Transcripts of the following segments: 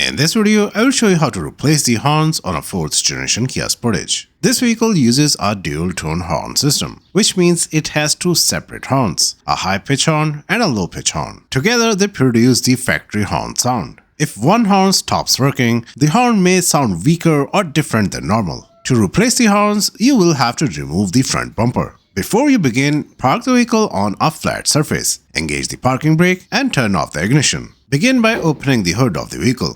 In this video, I will show you how to replace the horns on a 4th generation Kia Sportage. This vehicle uses a dual-tone horn system, which means it has two separate horns, a high-pitch horn and a low-pitch horn. Together, they produce the factory horn sound. If one horn stops working, the horn may sound weaker or different than normal. To replace the horns, you will have to remove the front bumper. Before you begin, park the vehicle on a flat surface, engage the parking brake and turn off the ignition. Begin by opening the hood of the vehicle.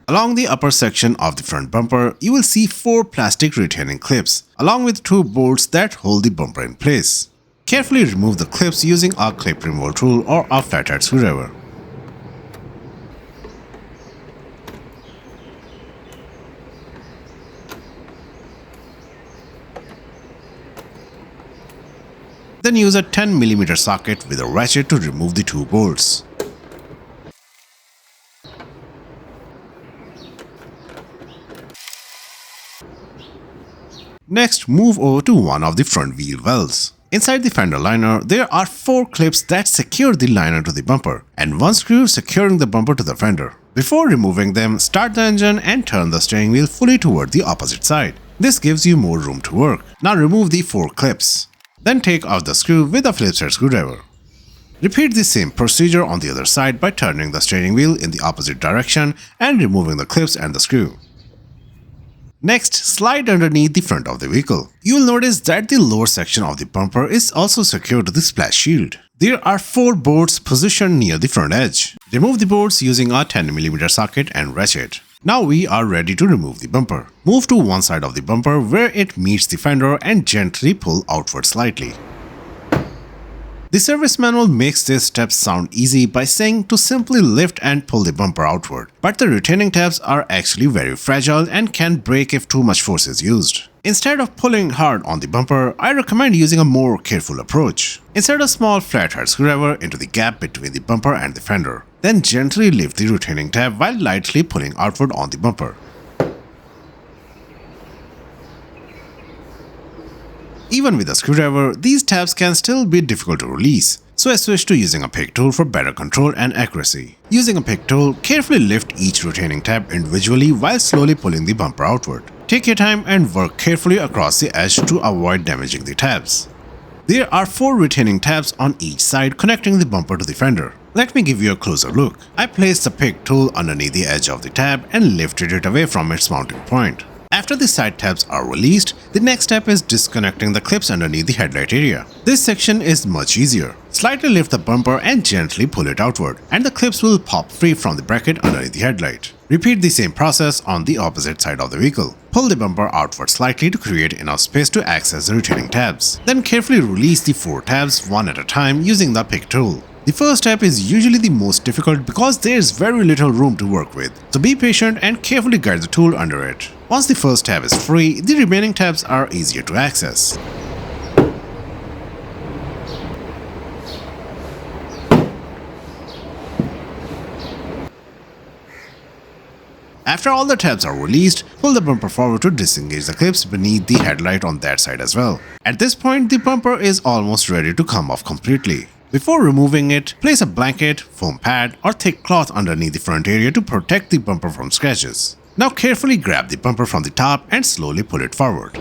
Along the upper section of the front bumper, you will see 4 plastic retaining clips, along with 2 bolts that hold the bumper in place. Carefully remove the clips using a clip removal tool or a flathead screwdriver. Then use a 10mm socket with a ratchet to remove the 2 bolts. Next, move over to one of the front wheel wells. Inside the fender liner, there are 4 clips that secure the liner to the bumper and 1 screw securing the bumper to the fender. Before removing them, start the engine and turn the steering wheel fully toward the opposite side. This gives you more room to work. Now remove the 4 clips. Then take out the screw with a Phillips head screwdriver. Repeat the same procedure on the other side by turning the steering wheel in the opposite direction and removing the clips and the screw. Next, slide underneath the front of the vehicle. You will notice that the lower section of the bumper is also secured to the splash shield. There are 4 bolts positioned near the front edge. Remove the bolts using a 10mm socket and ratchet. Now we are ready to remove the bumper. Move to one side of the bumper where it meets the fender and gently pull outward slightly. The service manual makes this step sound easy by saying to simply lift and pull the bumper outward, but the retaining tabs are actually very fragile and can break if too much force is used. Instead of pulling hard on the bumper, I recommend using a more careful approach. Insert a small flathead screwdriver into the gap between the bumper and the fender. Then gently lift the retaining tab while lightly pulling outward on the bumper. Even with a screwdriver, these tabs can still be difficult to release, so I switched to using a pick tool for better control and accuracy. Using a pick tool, carefully lift each retaining tab individually while slowly pulling the bumper outward. Take your time and work carefully across the edge to avoid damaging the tabs. There are 4 retaining tabs on each side connecting the bumper to the fender. Let me give you a closer look. I placed the pick tool underneath the edge of the tab and lifted it away from its mounting point. After the side tabs are released, the next step is disconnecting the clips underneath the headlight area. This section is much easier. Slightly lift the bumper and gently pull it outward, and the clips will pop free from the bracket underneath the headlight. Repeat the same process on the opposite side of the vehicle. Pull the bumper outward slightly to create enough space to access the retaining tabs. Then carefully release the 4 tabs one at a time using the pick tool. The first step is usually the most difficult because there is very little room to work with, so be patient and carefully guide the tool under it. Once the first tab is free, the remaining tabs are easier to access. After all the tabs are released, pull the bumper forward to disengage the clips beneath the headlight on that side as well. At this point, the bumper is almost ready to come off completely. Before removing it, place a blanket, foam pad, or thick cloth underneath the front area to protect the bumper from scratches. Now carefully grab the bumper from the top and slowly pull it forward.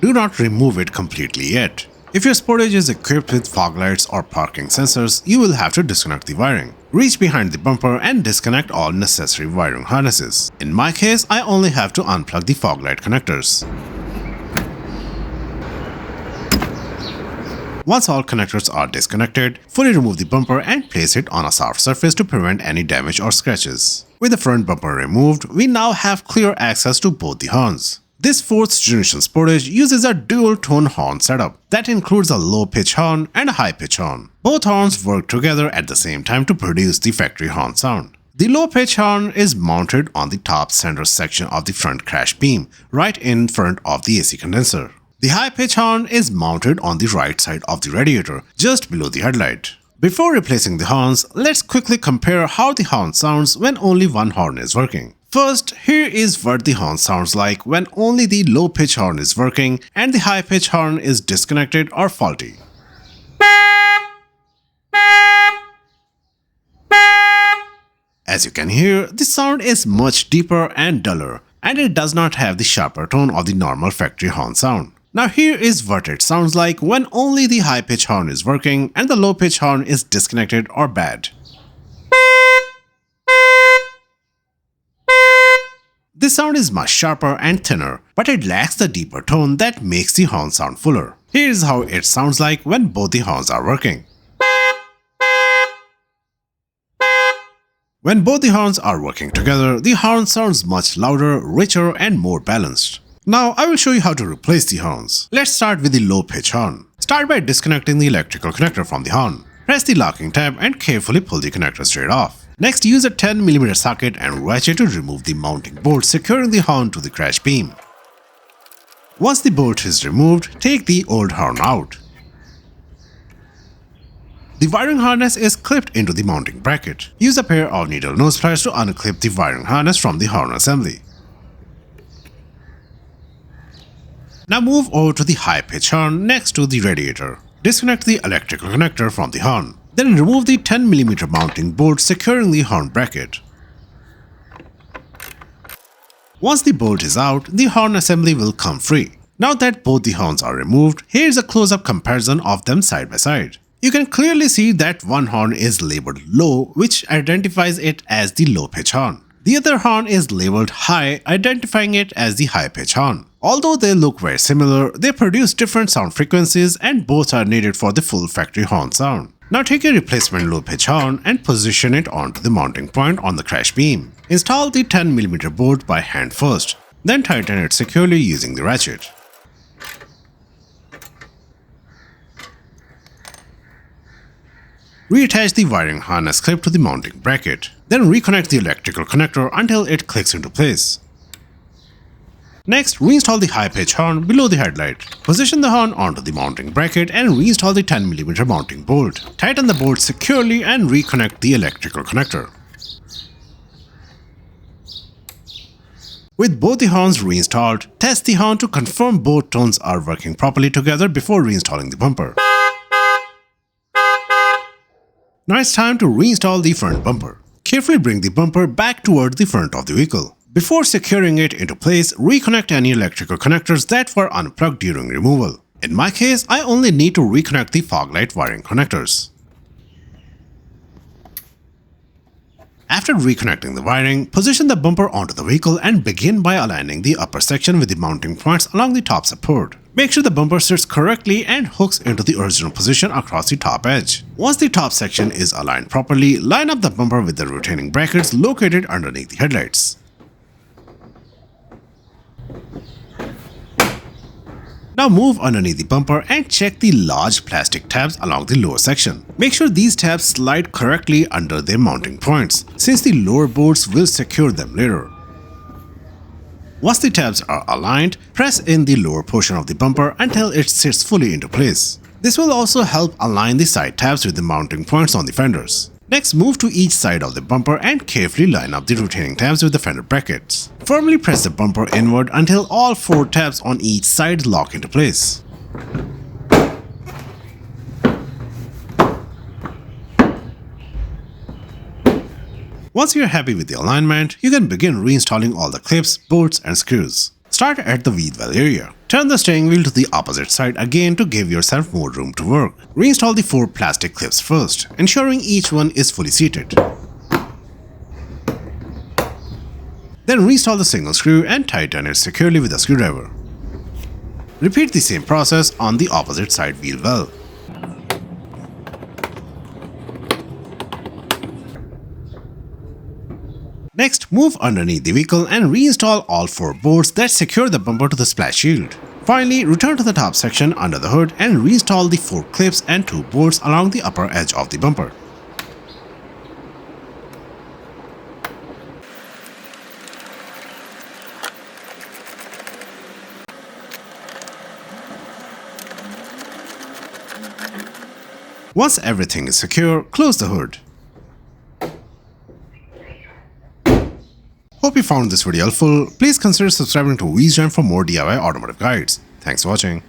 Do not remove it completely yet. If your Sportage is equipped with fog lights or parking sensors, you will have to disconnect the wiring. Reach behind the bumper and disconnect all necessary wiring harnesses. In my case, I only have to unplug the fog light connectors. Once all connectors are disconnected, fully remove the bumper and place it on a soft surface to prevent any damage or scratches. With the front bumper removed, we now have clear access to both the horns. This 4th generation Sportage uses a dual-tone horn setup that includes a low-pitch horn and a high-pitch horn. Both horns work together at the same time to produce the factory horn sound. The low-pitch horn is mounted on the top center section of the front crash beam, right in front of the AC condenser. The high-pitch horn is mounted on the right side of the radiator, just below the headlight. Before replacing the horns, let's quickly compare how the horn sounds when only one horn is working. First, here is what the horn sounds like when only the low pitch horn is working and the high pitch horn is disconnected or faulty. As you can hear, the sound is much deeper and duller, and it does not have the sharper tone of the normal factory horn sound. Now here is what it sounds like when only the high pitch horn is working and the low pitch horn is disconnected or bad. This sound is much sharper and thinner, but it lacks the deeper tone that makes the horn sound fuller. Here is how it sounds like when both the horns are working. When both the horns are working together, the horn sounds much louder, richer, and more balanced. Now I will show you how to replace the horns. Let's start with the low pitch horn. Start by disconnecting the electrical connector from the horn. Press the locking tab and carefully pull the connector straight off. Next, use a 10mm socket and ratchet to remove the mounting bolt securing the horn to the crash beam. Once the bolt is removed, take the old horn out. The wiring harness is clipped into the mounting bracket. Use a pair of needle nose pliers to unclip the wiring harness from the horn assembly. Now move over to the high pitch horn next to the radiator. Disconnect the electrical connector from the horn. Then remove the 10mm mounting bolt securing the horn bracket. Once the bolt is out, the horn assembly will come free. Now that both the horns are removed, here is a close-up comparison of them side by side. You can clearly see that one horn is labeled low, which identifies it as the low pitch horn. The other horn is labeled high, identifying it as the high pitch horn. Although they look very similar, they produce different sound frequencies and both are needed for the full factory horn sound. Now take a replacement low pitch horn and position it onto the mounting point on the crash beam. Install the 10mm bolt by hand first, then tighten it securely using the ratchet. Reattach the wiring harness clip to the mounting bracket, then reconnect the electrical connector until it clicks into place. Next, reinstall the high pitch horn below the headlight. Position the horn onto the mounting bracket and reinstall the 10mm mounting bolt. Tighten the bolt securely and reconnect the electrical connector. With both the horns reinstalled, test the horn to confirm both tones are working properly together before reinstalling the bumper. Now it's time to reinstall the front bumper. Carefully bring the bumper back toward the front of the vehicle. Before securing it into place, reconnect any electrical connectors that were unplugged during removal. In my case, I only need to reconnect the fog light wiring connectors. After reconnecting the wiring, position the bumper onto the vehicle and begin by aligning the upper section with the mounting points along the top support. Make sure the bumper sits correctly and hooks into the original position across the top edge. Once the top section is aligned properly, line up the bumper with the retaining brackets located underneath the headlights. Now move underneath the bumper and check the large plastic tabs along the lower section. Make sure these tabs slide correctly under their mounting points, since the lower bolts will secure them later. Once the tabs are aligned, press in the lower portion of the bumper until it sits fully into place. This will also help align the side tabs with the mounting points on the fenders. Next, move to each side of the bumper and carefully line up the retaining tabs with the fender brackets. Firmly press the bumper inward until all 4 tabs on each side lock into place. Once you're happy with the alignment, you can begin reinstalling all the clips, bolts, and screws. Start at the wheel well area. Turn the steering wheel to the opposite side again to give yourself more room to work. Reinstall the 4 plastic clips first, ensuring each one is fully seated. Then reinstall the single screw and tighten it securely with a screwdriver. Repeat the same process on the opposite side wheel well. Next, move underneath the vehicle and reinstall all 4 bolts that secure the bumper to the splash shield. Finally, return to the top section under the hood and reinstall the 4 clips and 2 bolts along the upper edge of the bumper. Once everything is secure, close the hood. Hope you found this video helpful. Please consider subscribing to Wisdom for more DIY automotive guides. Thanks for watching.